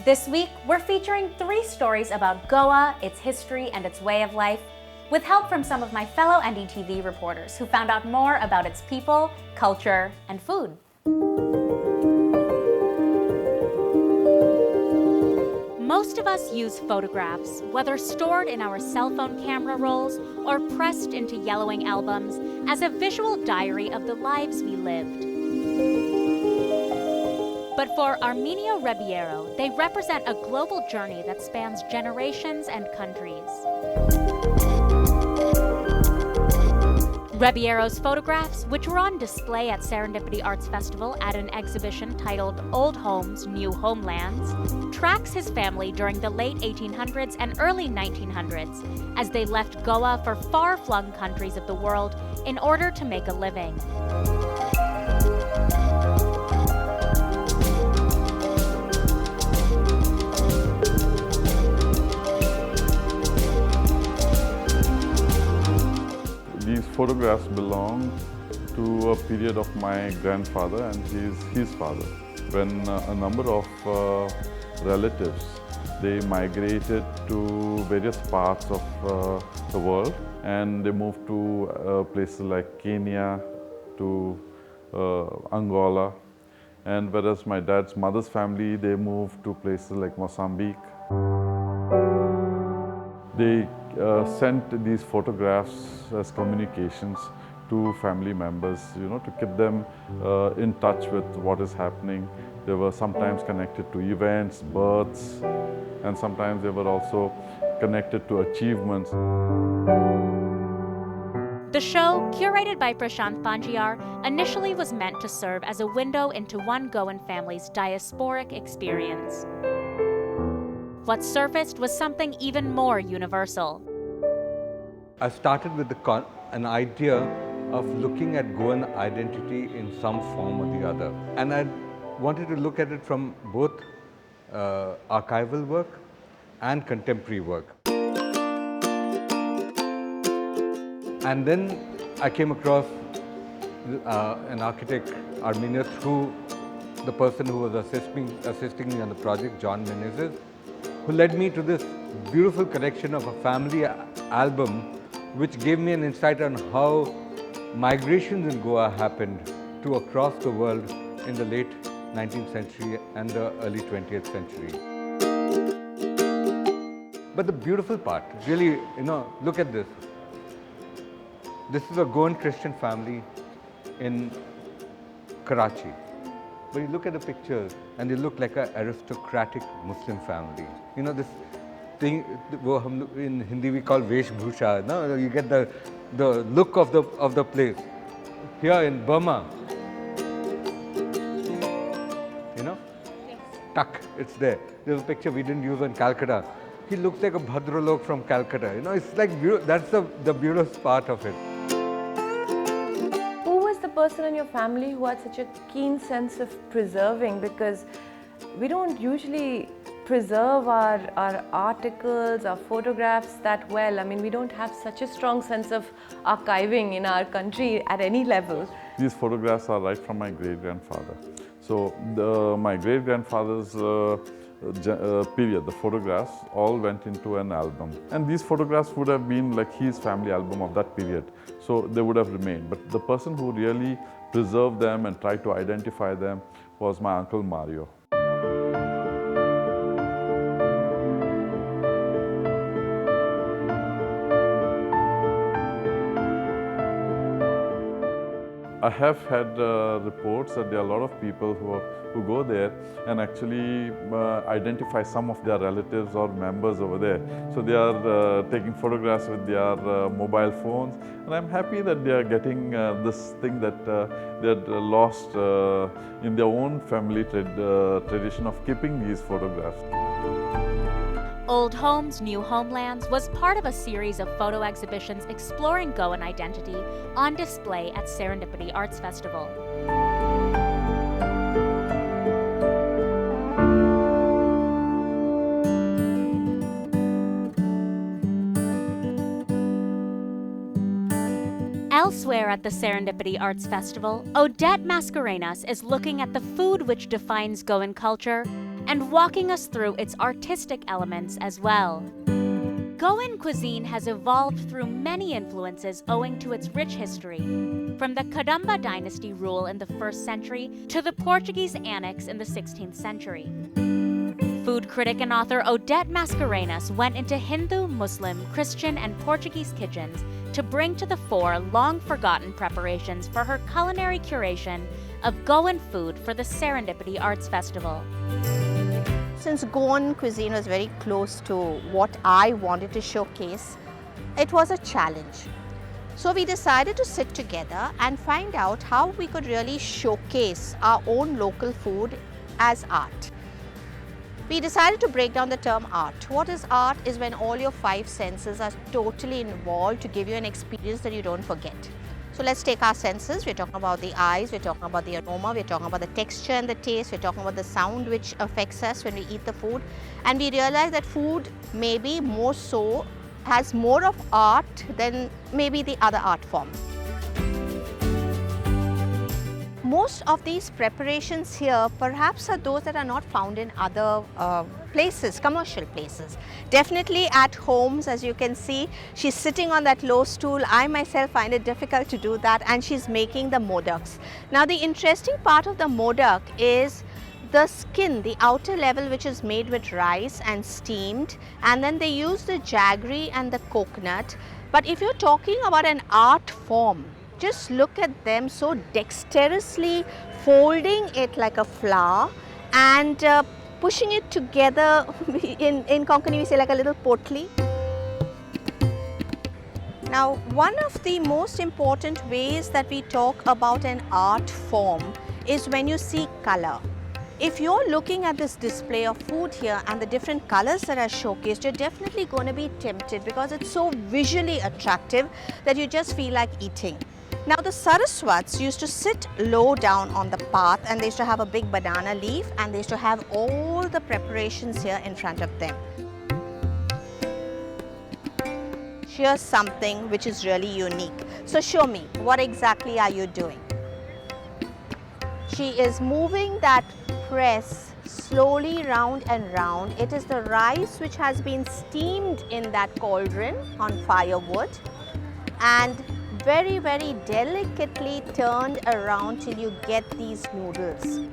This week, we're featuring 3 stories about Goa, its history, and its way of life, with help from some of my fellow NDTV reporters who found out more about its people, culture, and food. Most of us use photographs, whether stored in our cell phone camera rolls or pressed into yellowing albums, as a visual diary of the lives we lived. But for Arminio Rebiero, they represent a global journey that spans generations and countries. Rebiero's photographs, which were on display at Serendipity Arts Festival at an exhibition titled Old Homes, New Homelands, tracks his family during the late 1800s and early 1900s as they left Goa for far-flung countries of the world in order to make a living. These photographs belong to a period of my grandfather and his father, when a number of relatives, they migrated to various parts of the world, and they moved to places like Kenya, to Angola, and whereas my dad's mother's family, they moved to places like Mozambique. They sent these photographs as communications to family members, to keep them in touch with what is happening. They were sometimes connected to events, births, and sometimes they were also connected to achievements. The show, curated by Prashant Panjiar, initially was meant to serve as a window into one Goan family's diasporic experience. What surfaced was something even more universal. I started with an idea of looking at Goan identity in some form or the other. And I wanted to look at it from both archival work and contemporary work. And then I came across an architect, Arminio, through the person who was assisting me on the project, John Menezes, who led me to this beautiful collection of a family album, which gave me an insight on how migrations in Goa happened to across the world in the late 19th century and the early 20th century. But the beautiful part, really, look at this. This is a Goan Christian family in Karachi. But you look at the pictures and they look like an aristocratic Muslim family. This thing, in Hindi we call Vesh Bhusha. No? You get the look of the place. Here in Burma, Tuck, it's there. There's a picture we didn't use in Calcutta. He looks like a Bhadralok from Calcutta. It's like, that's the beautiful part of it. Who was the person in your family who had such a keen sense of preserving? Because we don't usually preserve our articles, our photographs that well. I mean, we don't have such a strong sense of archiving in our country at any level. These photographs are right from my great-grandfather. So my great-grandfather's period, the photographs all went into an album. And these photographs would have been like his family album of that period. So they would have remained. But the person who really preserved them and tried to identify them was my uncle Mario. I have had reports that there are a lot of people who go there and actually identify some of their relatives or members over there. So they are taking photographs with their mobile phones, and I'm happy that they are getting this thing that they had lost in their own family tradition of keeping these photographs. Old Homes, New Homelands was part of a series of photo exhibitions exploring Goan identity on display at Serendipity Arts Festival. Elsewhere at the Serendipity Arts Festival, Odette Mascarenas is looking at the food which defines Goan culture and walking us through its artistic elements as well. Goan cuisine has evolved through many influences owing to its rich history, from the Kadamba dynasty rule in the 1st century to the Portuguese annex in the 16th century. Food critic and author Odette Mascarenhas went into Hindu, Muslim, Christian, and Portuguese kitchens to bring to the fore long-forgotten preparations for her culinary curation of Goan food for the Serendipity Arts Festival. Since Goan cuisine was very close to what I wanted to showcase, it was a challenge. So we decided to sit together and find out how we could really showcase our own local food as art. We decided to break down the term art. What is art is when all your 5 senses are totally involved to give you an experience that you don't forget. So let's take our senses. We're talking about the eyes, we're talking about the aroma, we're talking about the texture and the taste, we're talking about the sound which affects us when we eat the food. And we realize that food maybe more so has more of art than maybe the other art forms. Most of these preparations here perhaps are those that are not found in other places, commercial places. Definitely at homes, as you can see, she's sitting on that low stool. I myself find it difficult to do that, and she's making the modaks. Now the interesting part of the modak is the skin, the outer level, which is made with rice and steamed, and then they use the jaggery and the coconut. But if you're talking about an art form, just look at them so dexterously folding it like a flower and pushing it together. In Konkani we say like a little potli. Now, one of the most important ways that we talk about an art form is when you see color. If you're looking at this display of food here and the different colors that are showcased, you're definitely going to be tempted because it's so visually attractive that you just feel like eating. Now the Saraswats used to sit low down on the path, and they used to have a big banana leaf, and they used to have all the preparations here in front of them. Here's something which is really unique. So show me, what exactly are you doing? She is moving that press slowly round and round. It is the rice which has been steamed in that cauldron on firewood and very, very delicately turned around till you get these noodles.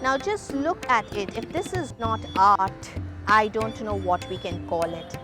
Now just look at it. If this is not art, I don't know what we can call it.